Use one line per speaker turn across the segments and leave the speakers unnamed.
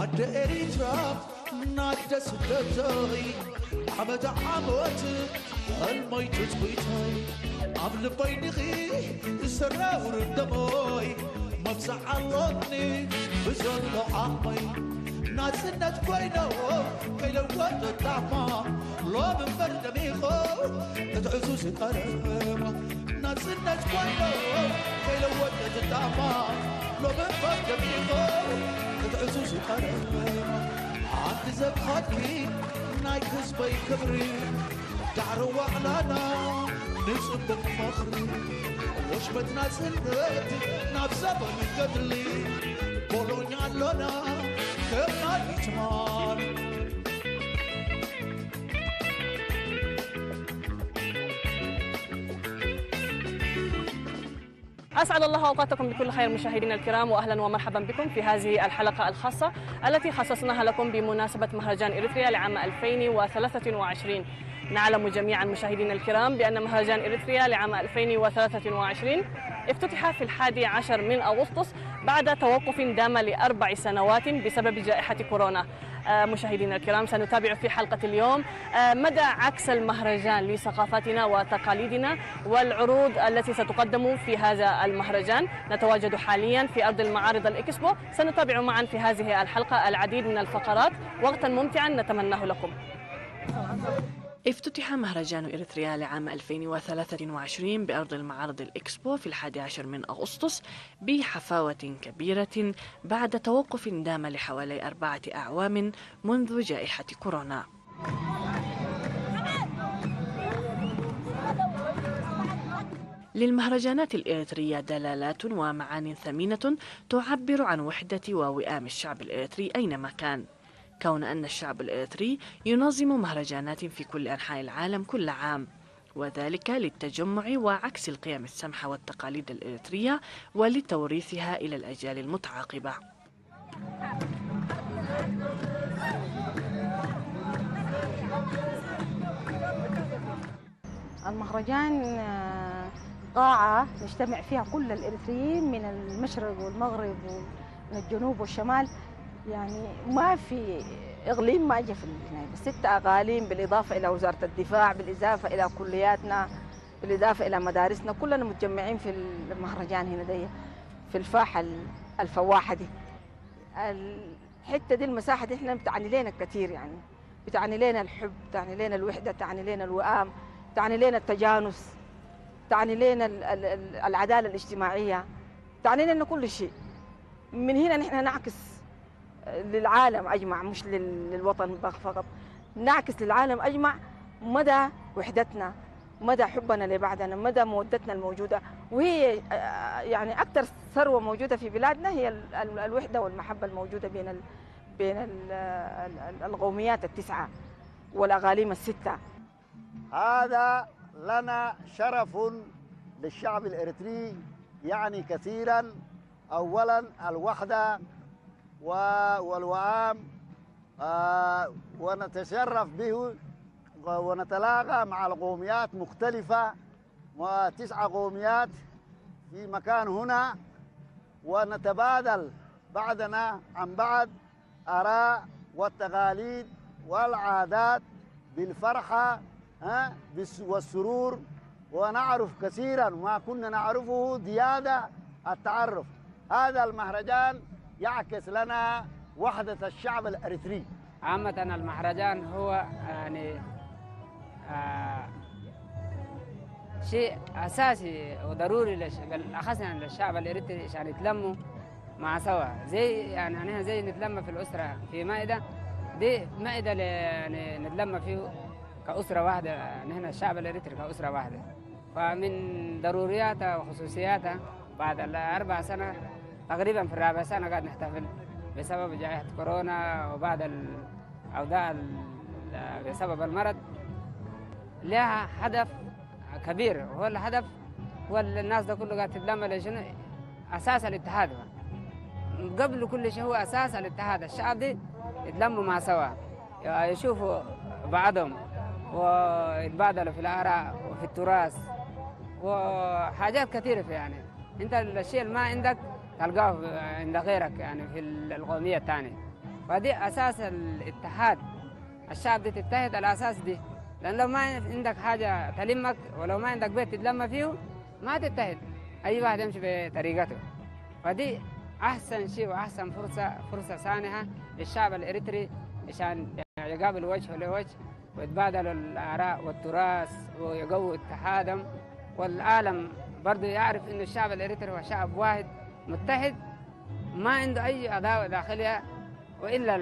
ناد إريترا ناد سدتاي عمد عموت الميت تبيتاي عمل بينغي السراور الدموي مفزع اللوني بزول عمي ناس الناس كوينو كيلو وقت الدعمة لو بفرد ميخو تدعسو سقرم ناس الناس كوينو كيلو وقت الدعمة لو بفرد ميخو تدعسو سقرم عند زبخاتي نايكس بي كبري دعرو وعلانا نصبك فخري وشبت ناس النت نفسه من قدلي بولونيا لنا كما يتمان
أسعد الله أوقاتكم بكل خير مشاهدينا الكرام، وأهلا ومرحبا بكم في هذه الحلقة الخاصة التي خصصناها لكم بمناسبة مهرجان إريتريا لعام 2023. نعلم جميعا مشاهدينا الكرام بأن مهرجان إريتريا لعام 2023 افتتح في 11 من أغسطس بعد توقف دام ل4 سنوات بسبب جائحة كورونا. مشاهدينا الكرام، سنتابع في حلقة اليوم مدى عكس المهرجان لثقافتنا وتقاليدنا والعروض التي ستقدم في هذا المهرجان. نتواجد حاليا في أرض المعارض الإكسبو، سنتابع معا في هذه الحلقة العديد من الفقرات، وقتا ممتعا نتمناه لكم. افتتح مهرجان إريتريا لعام 2023 بأرض المعارض الإكسبو في 11 من أغسطس بحفاوة كبيرة بعد توقف دام لحوالي 4 أعوام منذ جائحة كورونا. للمهرجانات الإريترية دلالات ومعان ثمينة تعبر عن وحدة ووئام الشعب الإريتري أينما كان، كون أن الشعب الإريتري ينظم مهرجانات في كل أنحاء العالم كل عام، وذلك للتجمع وعكس القيم السمحة والتقاليد الإريترية ولتوريثها إلى الأجيال المتعاقبة.
المهرجان قاعة نجتمع فيها كل الإريتريين من المشرق والمغرب ومن الجنوب والشمال، يعني ما في إقليم ما جاء في النهاية، بس 6 أقاليم بالإضافة إلى وزارة الدفاع، بالإضافة إلى كلياتنا، بالإضافة إلى مدارسنا، كلنا متجمعين في المهرجان هنا دي في الفاحة الفواحة دي. الحتة دي المساحة دي احنا بتعني لنا كثير، يعني بتعني لنا الحب، بتعني لنا الوحدة، بتعني لنا الوئام، بتعني لنا التجانس، بتعني لنا العدالة الاجتماعية، بتعني لنا كل شيء. من هنا نحن نعكس للعالم أجمع، مش للوطن فقط، نعكس للعالم أجمع مدى وحدتنا، مدى حبنا لبعضنا، مدى مودتنا الموجودة، وهي يعني أكثر ثروة موجودة في بلادنا هي الوحدة والمحبة الموجودة بين القوميات ال9 والأقاليم ال6.
هذا لنا شرف للشعب الإريتري يعني كثيرا. أولا الوحدة والوئام، ونتشرف به ونتلاقى مع القوميات مختلفة، و9 قوميات في مكان هنا، ونتبادل بعضنا عن بعض آراء والتقاليد والعادات بالفرحة والسرور، ونعرف كثيرا ما كنا نعرفه زيادة التعرف. هذا المهرجان يعكس لنا وحدة الشعب الإريتري.
عامة المهرجان هو يعني شيء أساسي وضروري بالأخص يعني للشعب الإريتري عشان يتلموا مع سوا، زي يعني أنا زي نتلم في الأسرة في مائدة، دي مائدة يعني نتلم فيه كأسرة واحدة، نحن الشعب الإريتري كأسرة واحدة. فمن ضرورياتها وخصوصياتها بعد 4 سنة تقريبا في 4 سنة قاعد نحتفل بسبب جائحة كورونا وبعد الأوضاع بسبب المرض، لها هدف كبير، وهو الهدف هو الناس ده كله قاعد تتلم لشنو؟ أساس الاتحاد. قبل كل شيء هو أساس الاتحاد، الشعب دي يتلموا مع سوا، يشوفوا بعضهم ويتبادلوا في الآراء وفي التراث وحاجات كثيرة. في يعني أنت الشيء اللي ما عندك تلقاه عند غيرك يعني في القومية الثانية. فدي أساس الاتحاد. الشعب دي تتحد على أساس دي، لأن لو ما عندك حاجة تلمك ولو ما عندك بيت تتلم فيه ما تتحد، أي واحد يمشي بطريقته. فدي أحسن شيء وأحسن فرصة سانحة للشعب الإريتري عشان يقابل وجه لوجه ويتبادلوا الآراء والتراث ويقووا اتحادهم، والعالم برضه يعرف إنه الشعب الإريتري هو شعب واحد متحد ما عنده أي عداوة داخلية وإلا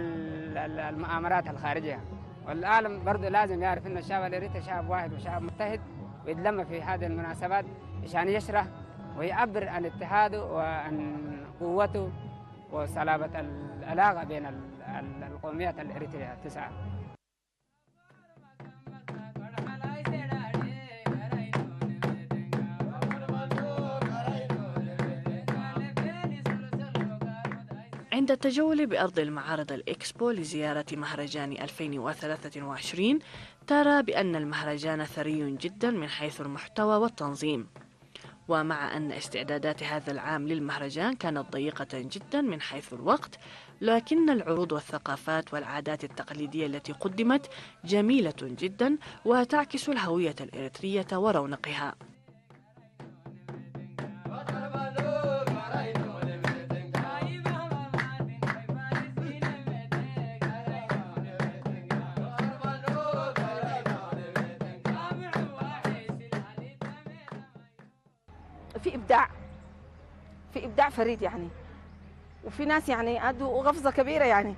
المؤامرات الخارجية. والعالم برضه لازم يعرف إن الشعب الإريتري شعب واحد وشعب متحد، ويتلم في هذه المناسبات عشان يشرح ويعبر عن اتحاده وعن قوته وصلابة العلاقة بين القوميات الإريترية التسعة.
عند التجول بأرض المعارض الإكسبو لزيارة مهرجان 2023 ترى بأن المهرجان ثري جدا من حيث المحتوى والتنظيم، ومع أن استعدادات هذا العام للمهرجان كانت ضيقة جدا من حيث الوقت، لكن العروض والثقافات والعادات التقليدية التي قدمت جميلة جدا وتعكس الهوية الإريترية ورونقها.
في إبداع فريد يعني، وفي ناس يعني أدوا غفزة كبيرة يعني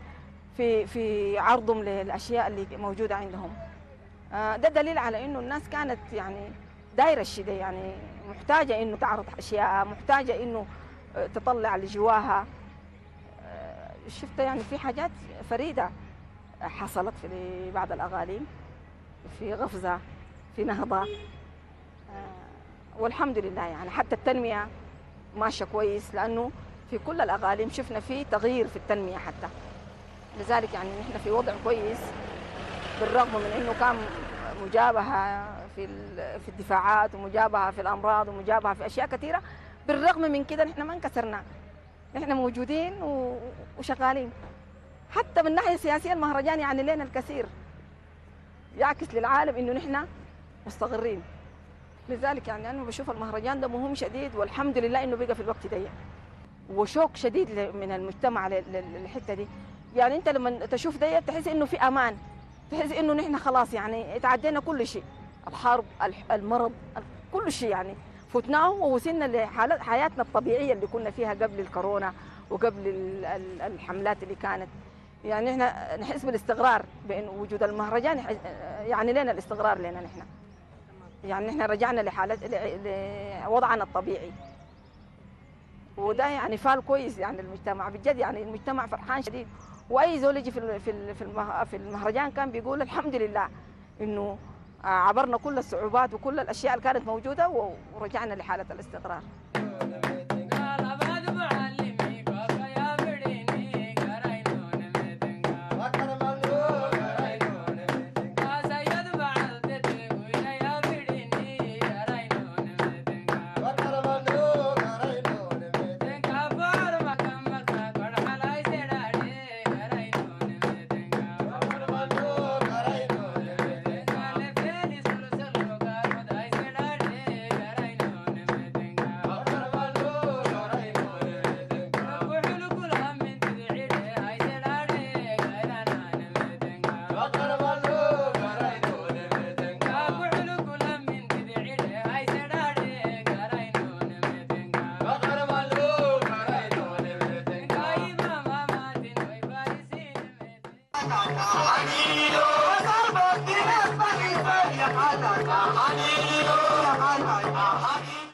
في عرضهم للأشياء اللي موجودة عندهم. ده دليل على إنه الناس كانت يعني دايرة الشيء ده، يعني محتاجة إنه تعرض أشياء، محتاجة إنه تطلع اللي جواها. شفت يعني في حاجات فريدة حصلت في بعض الأقاليم، في غفزة، في نهضة، والحمد لله يعني حتى التنمية ماشية كويس، لأنه في كل الأقاليم شفنا في تغيير في التنمية حتى. لذلك يعني نحن في وضع كويس، بالرغم من إنه كان مجابهة في الدفاعات ومجابهة في الأمراض ومجابهة في أشياء كثيرة، بالرغم من كده نحن ما انكسرنا، نحن موجودين وشغالين. حتى من الناحية السياسية المهرجان يعني لنا الكثير، يعكس للعالم إنه نحن مستقرين. لذلك يعني أنا بشوف المهرجان ده مهم شديد، والحمد لله إنه بقى في الوقت ده، وشوق شديد من المجتمع للحتة دي. يعني أنت لما تشوف ده تحس إنه في أمان، تحس إنه نحن خلاص يعني تعدينا كل شيء، الحرب، المرض، كل شيء يعني فتناه ووصلنا لحالة حياتنا الطبيعية اللي كنا فيها قبل الكورونا وقبل الحملات اللي كانت. يعني احنا نحس بالاستقرار بين وجود المهرجان، يعني لنا الاستقرار لنا نحن، يعني نحن رجعنا لوضعنا الطبيعي، وده يعني فال كويس يعني المجتمع بجد، يعني المجتمع فرحان شديد. واي زول يجي في المهرجان كان بيقول الحمد لله انه عبرنا كل الصعوبات وكل الاشياء اللي كانت موجوده ورجعنا لحاله الاستقرار.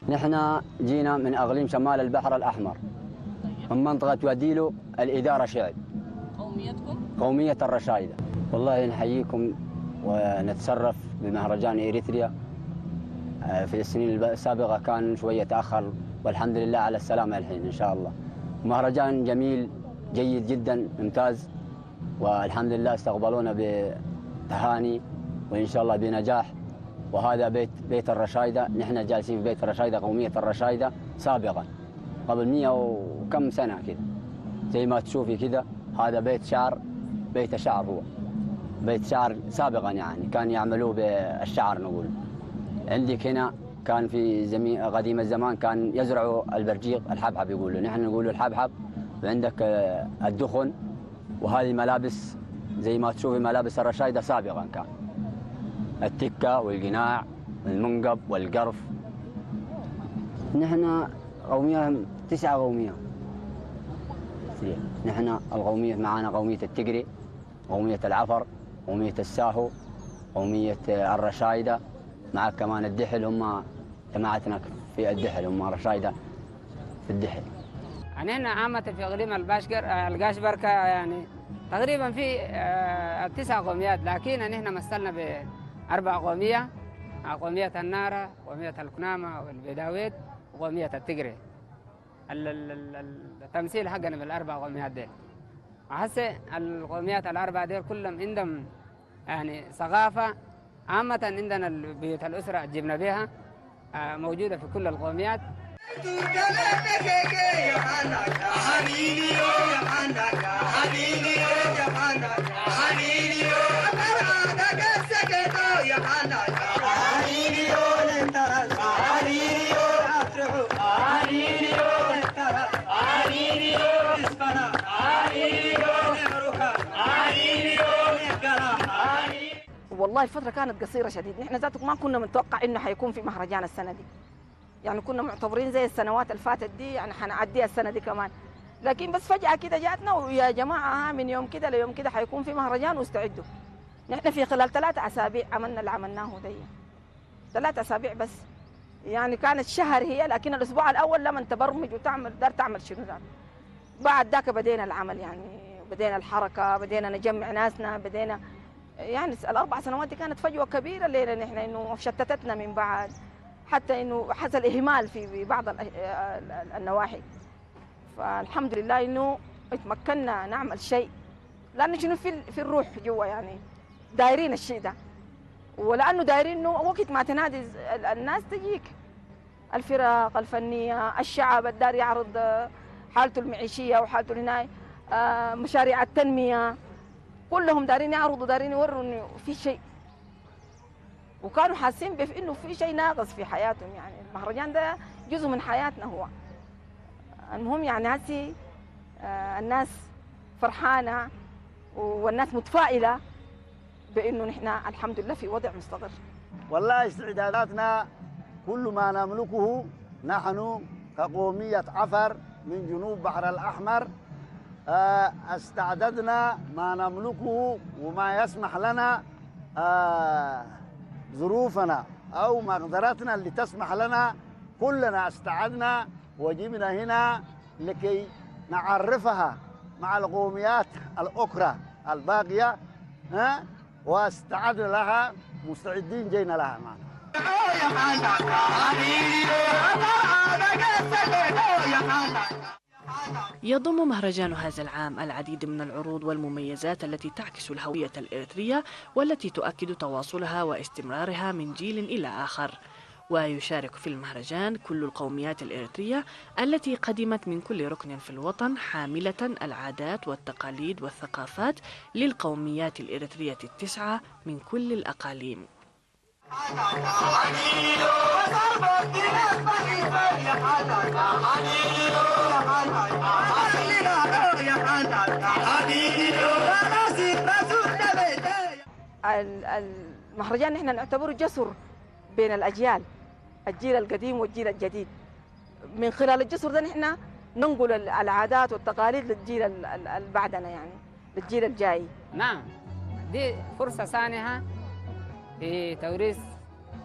نحن جينا من أقليم شمال البحر الأحمر من منطقة وديلو، الإدارة شعب.
قوميتكم؟
قومية الرشايدة. والله نحييكم ونتشرف بمهرجان إريتريا. في السنين السابقة كان شوية تأخر، والحمد لله على السلامة الحين إن شاء الله. مهرجان جميل جيد جدا ممتاز، والحمد لله استقبلونا بتهاني وإن شاء الله بنجاح. وهذا بيت الرشايدة، نحن جالسين في بيت الرشايدة، قومية الرشايدة سابقا قبل 100 وكم سنة كده. زي ما تشوفي كده هذا بيت شعر، بيت شعر، هو بيت شعر سابقا يعني كان يعملوه بالشعر نقول. عندك هنا كان في قديم الزمان كان يزرعوا البرجيق، الحبحب يقولوا، نحن نقول الحبحب. وعندك الدخن، وهذه ملابس زي ما تشوفي ملابس الرشايدة سابقا كان التكة والقناع والمنقب والقرف. نحن قومية 9 قومية. نحن القومية معنا قومية التقري، قومية العفر، قومية الساهو، قومية الرشايدة، مع كمان الدحل. هم جماعتنا في الدحل، هم رشايدة في الدحل.
يعني هنا عامة في إقليم القاشبركة يعني تقريبا في 9 قوميات، لكن نحن مثلنا ب4 قومية، قومية النارة، قومية الكنامة والبيداويت، وقومية التقري. التمثيل حقنا بال4 قوميات دي. وهسه القوميات ال4 دي كلهم عندهم يعني ثقافة عامة. عندنا البيوت الأسرة جبنا بها موجودة في كل القوميات.
والله الفترة كانت قصيرة شديد، نحن ذاتك ما كنا متوقع انه حيكون في مهرجان السنة دي. يعني كنا معتبرين زي السنوات اللي فاتت دي يعني حنعديها السنة دي كمان، لكن بس فجأة كده جاتنا ويا جماعة من يوم كده ليوم كده حيكون في مهرجان واستعدوا. نحن في خلال 3 أسابيع عملنا اللي عملناه دي، 3 أسابيع بس. يعني كانت شهر هي، لكن الأسبوع الأول لما تبرمج وتعمل دار تعمل شنو ذات. بعد ذاك بدينا العمل، يعني بدينا الحركة، بدينا نجمع ناسنا، بدينا يعني ال4 سنوات دي كانت فجوة كبيرة لنا نحن، إنه شتتتنا من بعد، حتى إنه حصل إهمال في بعض النواحي. فالحمد لله إنه اتمكنا نعمل شيء، لأنه شنو في الروح جوا، يعني دايرين الشيء ده، ولأنه دايرين إنه وقت ما تنادي الناس تجيك، الفرق الفنية، الشعب الدار يعرض حالته المعيشية وحالته الهناية، مشاريع التنمية، كلهم دارين يعرضوا، دارين يوروا انه في شيء، وكانوا حاسين بانه في شيء ناقص في حياتهم. يعني المهرجان ده جزء من حياتنا هو. المهم يعني هسي الناس فرحانه والناس متفائله بانه نحن الحمد لله في وضع مستقر.
والله استعداداتنا كل ما نملكه نحن كقومية عفر من جنوب بحر الأحمر، استعددنا ما نملكه وما يسمح لنا ظروفنا أو مقدرتنا اللي تسمح لنا، كلنا استعدنا وجبنا هنا لكي نعرفها مع القوميات الأخرى الباقية، واستعدنا لها، مستعدين جينا لها معنا.
يضم مهرجان هذا العام العديد من العروض والمميزات التي تعكس الهوية الإريترية والتي تؤكد تواصلها واستمرارها من جيل إلى آخر. ويشارك في المهرجان كل القوميات الإريترية التي قدمت من كل ركن في الوطن حاملة العادات والتقاليد والثقافات للقوميات الإريترية 9 من كل الأقاليم.
المهرجان نحن نعتبره جسر بين الأجيال، الجيل القديم والجيل الجديد. من خلال الجسر ده نحن ننقل العادات والتقاليد للجيل اللي بعدنا، يعني للجيل الجاي.
نعم، دي فرصة سانحة في توريث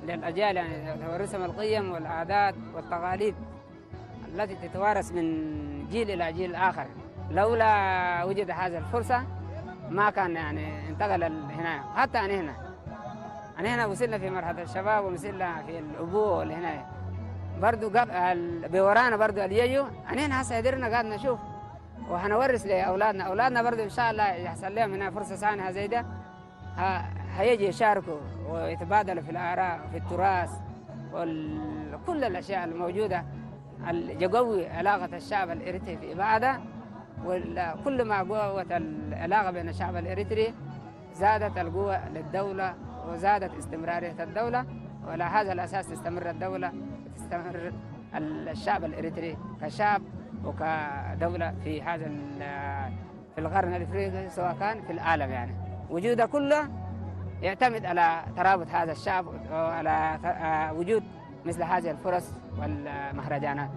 للأجيال، يعني توريثهم القيم والعادات والتقاليد التي تتوارث من جيل إلى جيل آخر. لولا وجد هذه الفرصة ما كان يعني انتقل هنا. حتى أنا هنا وصلنا في مرحلة الشباب ووصلنا في الأبوة اللي هنا برضو بورانا برضو اليجو. هنا هسه قدرنا قاعد نشوف وهنورث لأولادنا برضو إن شاء الله يحصل لهم هنا فرصة سانحة زي ده، هيجي يشاركوا ويتبادلوا في الآراء وفي التراث وكل الأشياء الموجودة اللي تقوي علاقة الشعب الإريتري في بعضه وكل ما قوة العلاقة بين الشعب الإريتري زادت القوة للدولة وزادت استمرارية الدولة، وعلى هذا الأساس تستمر الدولة وتستمر الشعب الإريتري كشعب وكدولة في هذا في القرن الإفريقي، سواء كان في العالم. يعني وجوده كله يعتمد على ترابط هذا الشعب وعلى وجود مثل هذه الفرص والمهرجانات.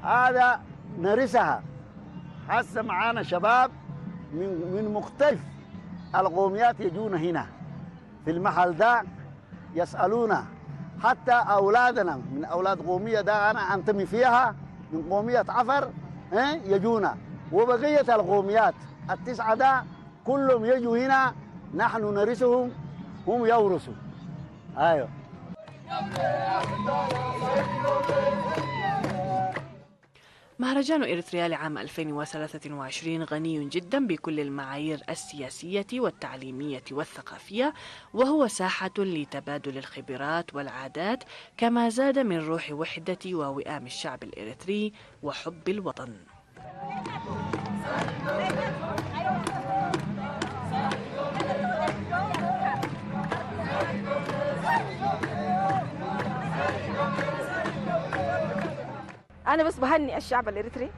هذا نرسها هسه معانا شباب من مختلف القوميات يجون هنا في المحل ده يسألونا، حتى أولادنا من أولاد قومية ده أنا أنتمي فيها من قومية عفر يجونا، وبقية القوميات التسعة ده كلهم يجوا هنا، نحن نرثهم هم يورثوا. أيوه.
مهرجان إريتريا لعام 2023 غني جدا بكل المعايير السياسية والتعليمية والثقافية، وهو ساحة لتبادل الخبرات والعادات، كما زاد من روح وحدة ووئام الشعب الإريتري وحب الوطن.
أنا بس بهني الشعب الإريتري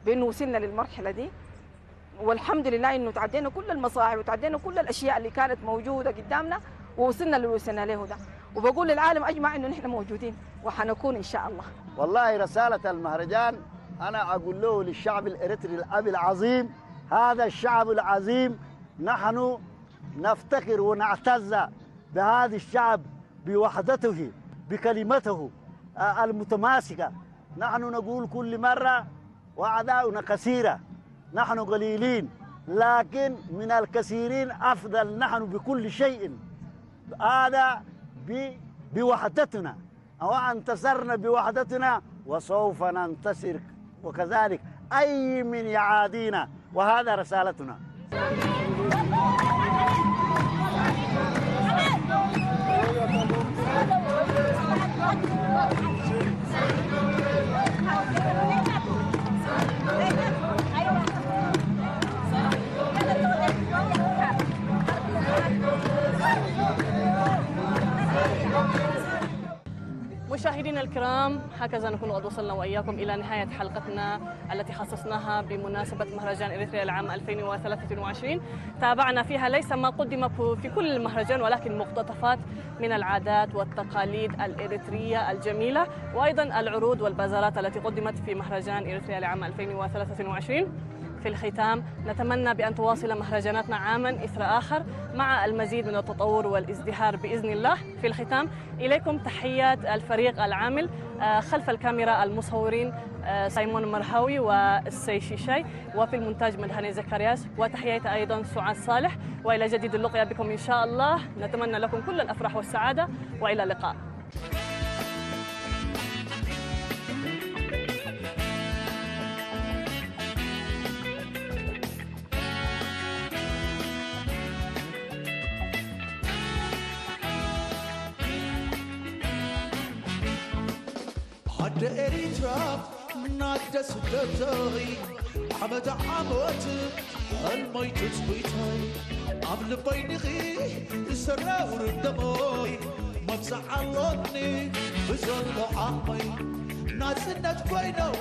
بأنه وصلنا للمرحلة دي، والحمد لله إنه تعدينا كل المصاعب وتعدينا كل الأشياء اللي كانت موجودة قدامنا ووصلنا اللي وصلنا له ده، وبقول للعالم أجمع إنه نحن موجودين وحنكون إن شاء الله.
والله رسالة المهرجان أنا أقول له للشعب الإريتري الأب العظيم، هذا الشعب العظيم نحن نفتخر ونعتز بهذا الشعب بوحدته بكلمته المتماسكة. نحن نقول كل مرة وأعداؤنا كثيرة، نحن قليلين لكن من الكثيرين أفضل، نحن بكل شيء. هذا بوحدتنا، وانتصرنا بوحدتنا وسوف ننتصر، وكذلك أي من يعادينا، وهذا رسالتنا.
مشاهدينا الكرام، هكذا نكون قد وصلنا وإياكم إلى نهاية حلقتنا التي خصصناها بمناسبة مهرجان إريتريا لعام 2023. تابعنا فيها ليس ما قدم في كل المهرجان، ولكن مقتطفات من العادات والتقاليد الإريترية الجميلة، وأيضا العروض والبازارات التي قدمت في مهرجان إريتريا لعام 2023. في الختام نتمنى بأن تواصل مهرجاناتنا عاما إثر آخر مع المزيد من التطور والازدهار بإذن الله. في الختام إليكم تحيات الفريق العامل، خلف الكاميرا المصورين سايمون مرهوي والسيشيشاي، وفي المونتاج مدهني زكرياس، وتحياتي أيضا سعاد صالح. وإلى جديد اللقاء بكم إن شاء الله، نتمنى لكم كل الأفراح والسعادة، وإلى اللقاء.
عد إريترا نادى سدتاي عمد عموت الميت سبيتاي عمل بينغي السراور الدموي ما تزعلوني بزون وعمي ناس الناس كوينو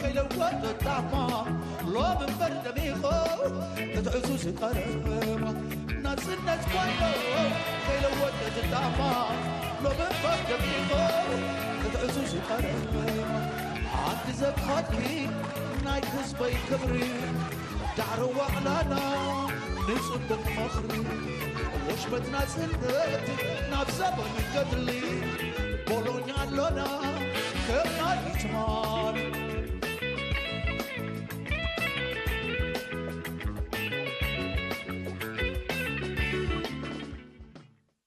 كيلو وقت الطعمة لو من برد ميخو تدعسو سقرما ناس الناس كوينو كيلو وقت الطعمة لو من برد ميخو تدعسو سقرما عند زبخاتي ناي كسبي كبري دعرو وعلانا نصبك مخري وشبت ناس النت نابزبه من قدلي بولونيا لونا كيف ناي يتمان